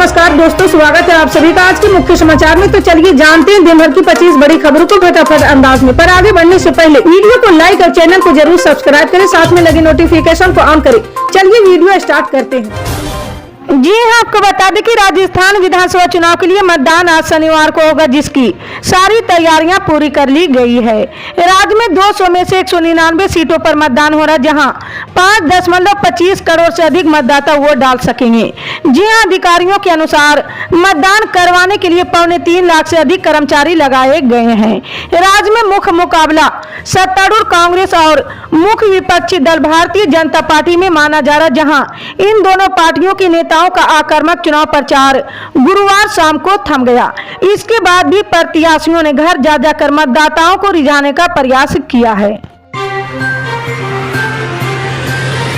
नमस्कार दोस्तों, स्वागत है आप सभी का आज के मुख्य समाचार में। तो चलिए जानते हैं दिन भर की 25 बड़ी खबरों को फटाफट अंदाज में। पर आगे बढ़ने से पहले वीडियो को लाइक और चैनल को जरूर सब्सक्राइब करें, साथ में लगे नोटिफिकेशन को ऑन करें। चलिए वीडियो स्टार्ट करते हैं। जी हां, आपको बता दें कि राजस्थान विधानसभा चुनाव के लिए मतदान आज शनिवार को होगा, जिसकी सारी तैयारियां पूरी कर ली गई है। राज्य में 200 में से 199 सीटों पर मतदान हो रहा है, जहां 5.25 करोड़ से अधिक मतदाता वोट डाल सकेंगे। जी हां, अधिकारियों के अनुसार मतदान करवाने के लिए 3.25 लाख से अधिक कर्मचारी लगाए गए हैं। राज्य में मुख्य मुकाबला सत्तारूढ़ कांग्रेस और मुख्य विपक्षी दल भारतीय जनता पार्टी में माना जा रहा है, जहां इन दोनों पार्टियों के नेताओं का आक्रामक चुनाव प्रचार गुरुवार शाम को थम गया। इसके बाद भी प्रत्याशियों ने घर जा जाकर मतदाताओं को रिझाने का प्रयास किया है।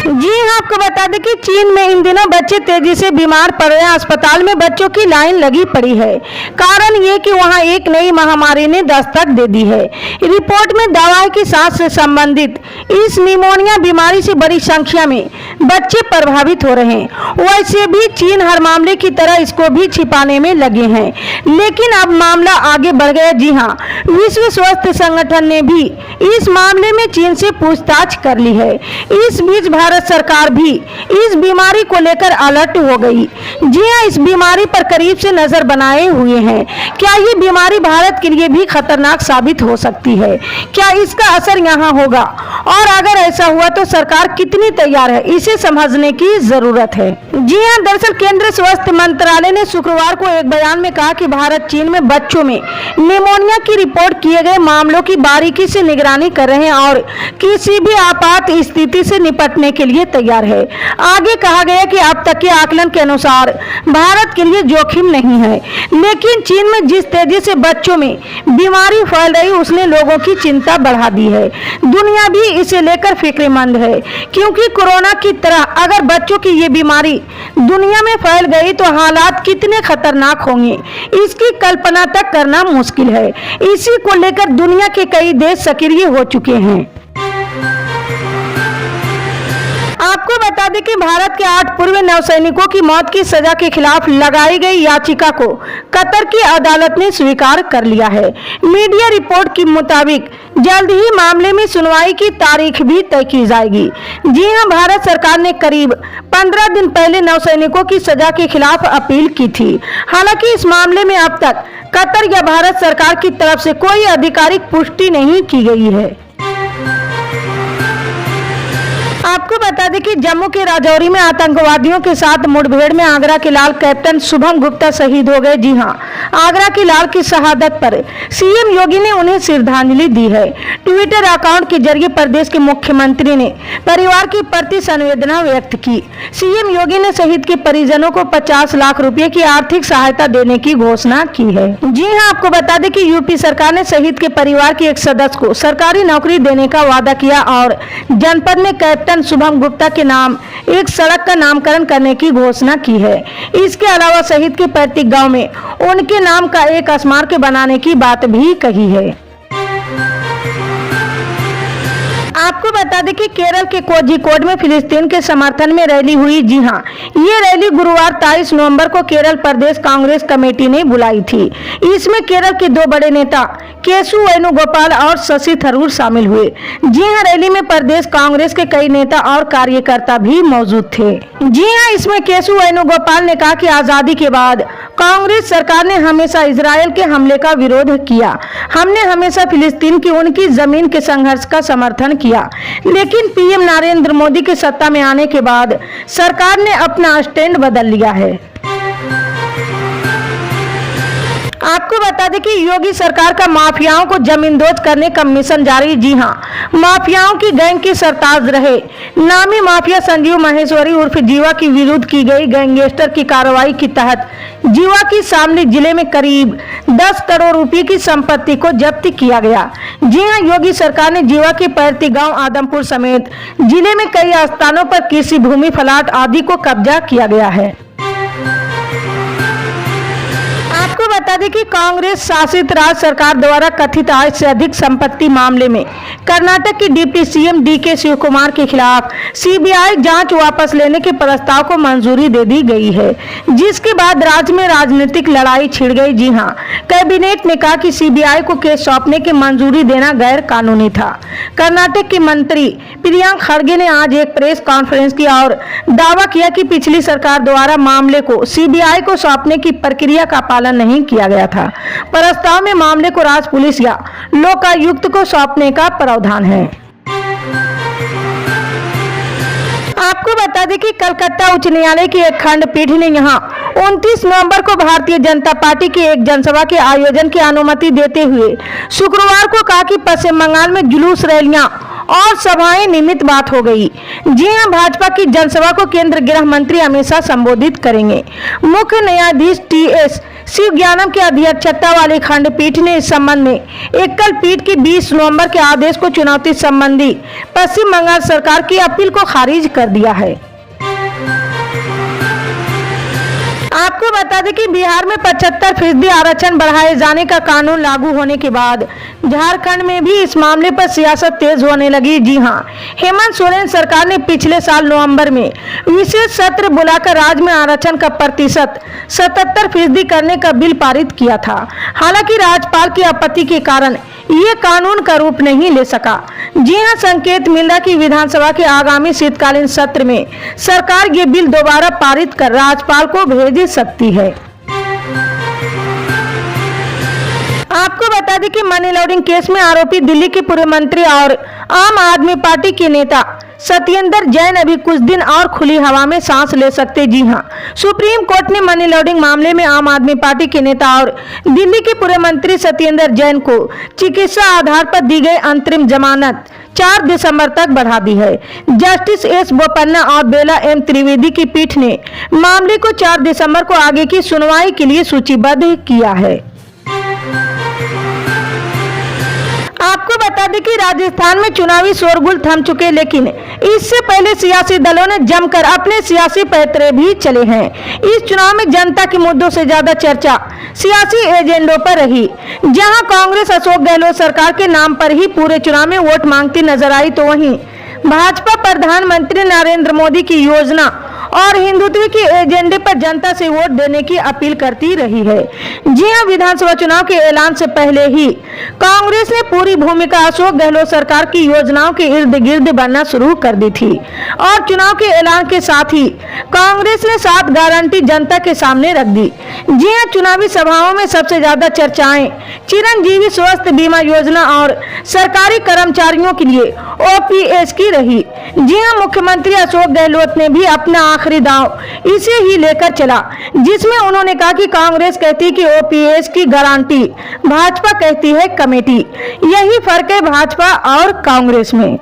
जी हाँ, आपको बता दें कि चीन में इन दिनों बच्चे तेजी से बीमार पड़ रहे हैं। अस्पताल में बच्चों की लाइन लगी पड़ी है। कारण ये कि वहाँ एक नई महामारी ने दस्तक दे दी है। रिपोर्ट में दावा है कि सांस से संबंधित इस निमोनिया बीमारी से बड़ी संख्या में बच्चे प्रभावित हो रहे हैं। वैसे भी चीन हर मामले की तरह इसको भी छिपाने में लगे हैं, लेकिन अब मामला आगे बढ़ गया। जी हाँ, विश्व स्वास्थ्य संगठन ने भी इस मामले में चीन से पूछताछ कर ली है। इस बीच भारत सरकार भी इस बीमारी को लेकर अलर्ट हो गई। जी हां, इस बीमारी पर करीब से नजर बनाए हुए हैं। क्या ये बीमारी भारत के लिए भी खतरनाक साबित हो सकती है? क्या इसका असर यहाँ होगा? और अगर ऐसा हुआ तो सरकार कितनी तैयार है, इसे समझने की जरूरत है। जी हां, दरअसल केंद्रीय स्वास्थ्य मंत्रालय ने शुक्रवार को एक बयान में कहा कि भारत चीन में बच्चों में निमोनिया की रिपोर्ट किए गए मामलों की बारीकी से निगरानी कर रहे हैं और किसी भी आपात स्थिति से निपटने के लिए तैयार है। आगे कहा गया कि अब तक के आकलन के अनुसार भारत के लिए जोखिम नहीं है, लेकिन चीन में जिस तेजी से बच्चों में बीमारी फैल रही उसने लोगों की चिंता बढ़ा दी है। दुनिया भी इसे लेकर फिक्रमंद है, क्योंकि कोरोना की तरह अगर बच्चों की ये बीमारी दुनिया में फैल गई तो हालात कितने खतरनाक होंगे, इसकी कल्पना तक करना मुश्किल है। इसी को लेकर दुनिया के कई देश सक्रिय हो चुके हैं। आपको बता दें कि भारत के 8 पूर्व नौसैनिकों की मौत की सजा के खिलाफ लगाई गई याचिका को कतर की अदालत ने स्वीकार कर लिया है। मीडिया रिपोर्ट के मुताबिक जल्द ही मामले में सुनवाई की तारीख भी तय की जाएगी। जी हां, भारत सरकार ने करीब 15 दिन पहले नौसैनिकों की सजा के खिलाफ अपील की थी। हालांकि इस मामले में अब तक कतर या भारत सरकार की तरफ से कोई आधिकारिक पुष्टि नहीं की गई है। आपको बता दें कि जम्मू के राजौरी में आतंकवादियों के साथ मुठभेड़ में आगरा के लाल कैप्टन शुभम गुप्ता शहीद हो गए। जी हां, आगरा के लाल की शहादत पर सीएम योगी ने उन्हें श्रद्धांजलि दी है। ट्विटर अकाउंट के जरिए प्रदेश के मुख्यमंत्री ने परिवार के प्रति संवेदना व्यक्त की। सीएम योगी ने शहीद के परिजनों को 50 लाख रुपए की आर्थिक सहायता देने की घोषणा की है। जी हां, आपको बता दें कि यूपी सरकार ने शहीद के परिवार के एक सदस्य को सरकारी नौकरी देने का वादा किया और जनपद में कैप्टन शुभम गुप्ता के नाम एक सड़क का नामकरण करने की घोषणा की है। इसके अलावा शहीद के पैतृक गांव में उनके नाम का एक स्मारक बनाने की बात भी कही है। आपको बता दें कि केरल के कोझिकोड में फिलिस्तीन के समर्थन में रैली हुई। जी हां, ये रैली गुरुवार 23 नवंबर को केरल प्रदेश कांग्रेस कमेटी ने बुलाई थी। इसमें केरल के 2 बड़े नेता केशु वेणुगोपाल और शशि थरूर शामिल हुए। जी हां, रैली में प्रदेश कांग्रेस के कई नेता और कार्यकर्ता भी मौजूद थे। जी हां, इसमें केशु वेणुगोपाल ने कहा कि आजादी के बाद कांग्रेस सरकार ने हमेशा इजरायल के हमले का विरोध किया। हमने हमेशा फिलिस्तीन की उनकी जमीन के संघर्ष का समर्थन किया, लेकिन पीएम नरेंद्र मोदी के सत्ता में आने के बाद सरकार ने अपना स्टैंड बदल लिया है। आपको बता दें कि योगी सरकार का माफियाओं को जमींदोज करने का मिशन जारी। जी हां, माफियाओं की गैंग की सरताज रहे नामी माफिया संजीव माहेश्वरी उर्फ जीवा के विरुद्ध की गई गैंगस्टर की कार्रवाई के तहत जीवा की शामली जिले में करीब 10 करोड़ रुपए की संपत्ति को जब्त किया गया। जी हां, योगी सरकार ने जीवा के पैतृक गांव आदमपुर समेत जिले में कई स्थानों पर कृषि भूमि, प्लाट आदि को कब्जा किया गया है। आपको बता दें कि कांग्रेस शासित राज्य सरकार द्वारा कथित आय से अधिक संपत्ति मामले में कर्नाटक के deputy CM DK Shiv Kumar के खिलाफ सीबीआई जांच वापस लेने के प्रस्ताव को मंजूरी दे दी गई है, जिसके बाद राज्य में राजनीतिक लड़ाई छिड़ गई। जी हां, कैबिनेट ने कहा कि सीबीआई को केस सौंपने की मंजूरी देना गैर कानूनी था। कर्नाटक के मंत्री प्रियंक खड़गे ने आज एक प्रेस कॉन्फ्रेंस की और दावा किया कि पिछली सरकार द्वारा मामले को सीबीआई को सौंपने की प्रक्रिया का पालन नहीं किया गया था। प्रस्ताव में मामले को राज्य पुलिस या लोकायुक्त को सौंपने का प्रावधान है। आपको बता दें कि कलकत्ता उच्च न्यायालय की एक खंडपीठ ने यहां 29 नवंबर को भारतीय जनता पार्टी की एक जनसभा के आयोजन की अनुमति देते हुए शुक्रवार को कहा कि पश्चिम बंगाल में जुलूस, रैलियां और सभाएं नियमित बात हो गई। जी हां, भाजपा की जनसभा को केंद्रीय गृह मंत्री अमित शाह संबोधित करेंगे। मुख्य न्यायाधीश टीएस शिवज्ञानम की अध्यक्षता वाली खंडपीठ ने इस संबंध में एकल पीठ के 20 नवंबर के आदेश को चुनौती संबंधी पश्चिम बंगाल सरकार की अपील को खारिज कर दिया है। आपको बता दें कि बिहार में 75% आरक्षण बढ़ाए जाने का कानून लागू होने के बाद झारखंड में भी इस मामले पर सियासत तेज होने लगी। जी हां, हेमंत सोरेन सरकार ने पिछले साल नवंबर में विशेष सत्र बुलाकर राज्य में आरक्षण का प्रतिशत 77% करने का बिल पारित किया था। हालांकि राज्यपाल की आपत्ति के कारण ये कानून का रूप नहीं ले सका। जी हां, संकेत मिल रहा कि विधानसभा के आगामी शीतकालीन सत्र में सरकार ये बिल दोबारा पारित कर राज्यपाल को भेज सकती है। आपको बता दें कि मनी लॉन्ड्रिंग केस में आरोपी दिल्ली के पूर्व मंत्री और आम आदमी पार्टी के नेता सत्येंद्र जैन अभी कुछ दिन और खुली हवा में सांस ले सकते। जी हां, सुप्रीम कोर्ट ने मनी लॉन्ड्रिंग मामले में आम आदमी पार्टी के नेता और दिल्ली के पूर्व मंत्री सत्येंद्र जैन को चिकित्सा आधार पर दी गई अंतरिम जमानत 4 दिसंबर तक बढ़ा दी है। जस्टिस एस बोपन्ना और बेला एम त्रिवेदी की पीठ ने मामले को 4 दिसंबर को आगे की सुनवाई के लिए सूचीबद्ध किया है। आपको बता दें कि राजस्थान में चुनावी शोरगुल थम चुके, लेकिन इससे पहले सियासी दलों ने जमकर अपने सियासी पैतरे भी चले हैं। इस चुनाव में जनता के मुद्दों से ज्यादा चर्चा सियासी एजेंडों पर रही। जहां कांग्रेस अशोक गहलोत सरकार के नाम पर ही पूरे चुनाव में वोट मांगती नजर आई, तो वहीं भाजपा प्रधानमंत्री नरेंद्र मोदी की योजना और हिंदुत्व के एजेंडे पर जनता से वोट देने की अपील करती रही है। जी हां, विधानसभा चुनाव के ऐलान से पहले ही कांग्रेस ने पूरी भूमिका अशोक गहलोत सरकार की योजनाओं के इर्द गिर्द बनना शुरू कर दी थी और चुनाव के ऐलान के साथ ही कांग्रेस ने 7 गारंटी जनता के सामने रख दी। जी हां, चुनावी सभाओं में सबसे ज्यादा चर्चाएं चिरंजीवी स्वास्थ्य बीमा योजना और सरकारी कर्मचारियों के लिए ओपीएस की रही। जी हां, मुख्यमंत्री अशोक गहलोत ने भी अपना आखिरी दांव इसे ही लेकर चला, जिसमें उन्होंने कहा कि कांग्रेस कहती कि ओपीएस की गारंटी, भाजपा कहती है कमेटी। यही फर्क है भाजपा और कांग्रेस में।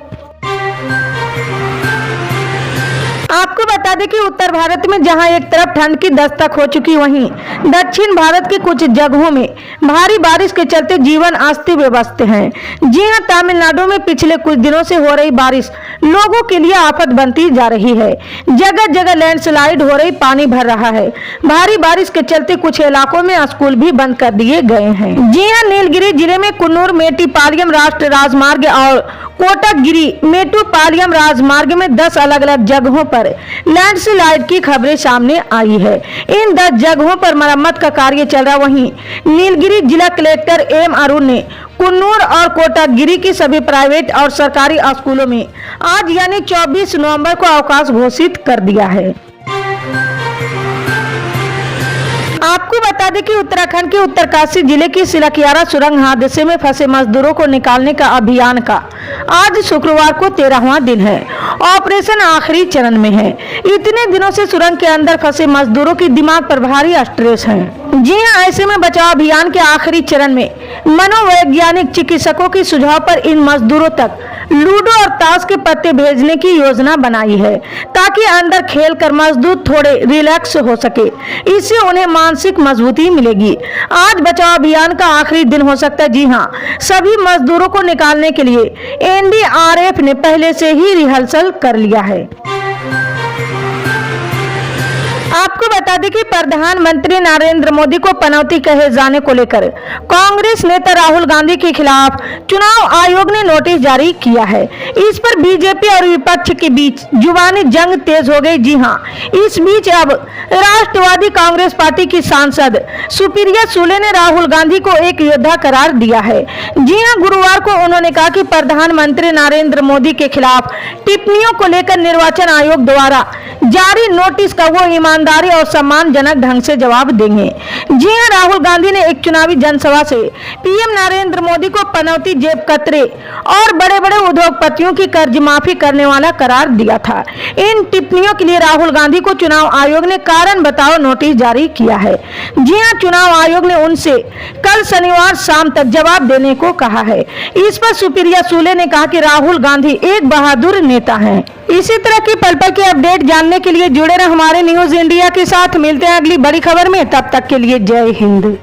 आपको बता दें कि उत्तर भारत में जहां एक तरफ ठंड की दस्तक हो चुकी, वहीं दक्षिण भारत के कुछ जगहों में भारी बारिश के चलते जीवन अस्त व्यस्त है। जी हां, तमिलनाडु में पिछले कुछ दिनों से हो रही बारिश लोगों के लिए आफत बनती जा रही है। जगह जगह लैंडस्लाइड हो रही, पानी भर रहा है। भारी बारिश के चलते कुछ इलाकों में स्कूल भी बंद कर दिए गए हैं। जी हां, नीलगिरी जिले में कुन्नूर मेट्टीपालयम राष्ट्रीय राजमार्ग और कोटगिरी मेट्टूपालयम राजमार्ग में 10 अलग अलग जगहों पर लैंडस्लाइड की खबरें सामने आई है। इन 10 जगहों पर मरम्मत का कार्य चल रहा। वहीं नीलगिरी जिला कलेक्टर एम अरुण ने कुन्नूर और कोटागिरी की सभी प्राइवेट और सरकारी स्कूलों में आज यानी 24 नवंबर को अवकाश घोषित कर दिया है। आपको बता दें कि उत्तराखंड के उत्तरकाशी जिले की सिलकियारा सुरंग हादसे में फंसे मजदूरों को निकालने का अभियान का आज शुक्रवार को 13वां दिन है। ऑपरेशन आखिरी चरण में है। इतने दिनों से सुरंग के अंदर फंसे मजदूरों की दिमाग पर भारी स्ट्रेस है। जी हां, ऐसे में बचाव अभियान के आखिरी चरण में मनोवैज्ञानिक चिकित्सकों की सुझाव पर इन मजदूरों तक लूडो और ताश के पत्ते भेजने की योजना बनाई है, ताकि अंदर खेलकर मजदूर थोड़े रिलैक्स हो सके। इससे उन्हें मानसिक मजबूती मिलेगी। आज बचाव अभियान का आखिरी दिन हो सकता है। जी हां, सभी मजदूरों को निकालने के लिए एनडीआरएफ ने पहले से ही रिहर्सल कर लिया है। आप आपको बता दें कि प्रधानमंत्री नरेंद्र मोदी को पनौती कहे जाने को लेकर कांग्रेस नेता राहुल गांधी के खिलाफ चुनाव आयोग ने नोटिस जारी किया है। इस पर बीजेपी और विपक्ष के बीच जुबानी जंग तेज हो गई। जी हां, इस बीच अब राष्ट्रवादी कांग्रेस पार्टी की सांसद सुप्रिया सुले ने राहुल गांधी को एक योद्धा करार दिया है। जी हां, गुरुवार को उन्होंने कहा कि प्रधानमंत्री नरेंद्र मोदी के खिलाफ टिप्पणियों को लेकर निर्वाचन आयोग द्वारा जारी नोटिस का वो ईमानदारी और सम्मानजनक ढंग से जवाब देंगे। जी हां, राहुल गांधी ने एक चुनावी जनसभा से पीएम नरेंद्र मोदी को पनौती, जेब कतरे और बड़े-बड़े उद्योगपतियों की कर्ज माफी करने वाला करार दिया था। इन टिप्पणियों के लिए राहुल गांधी को चुनाव आयोग ने कारण बताओ नोटिस जारी किया है। जी हां, चुनाव आयोग ने उनसे कल शनिवार शाम तक जवाब देने को कहा है। इस पर सुप्रिया सुले ने कहा कि राहुल गांधी एक बहादुर नेता हैं। इसी तरह की पल पल के अपडेट जानने के लिए जुड़े रहे हमारे न्यूज इंडिया के साथ। मिलते हैं अगली बड़ी खबर में, तब तक के लिए जय हिंद।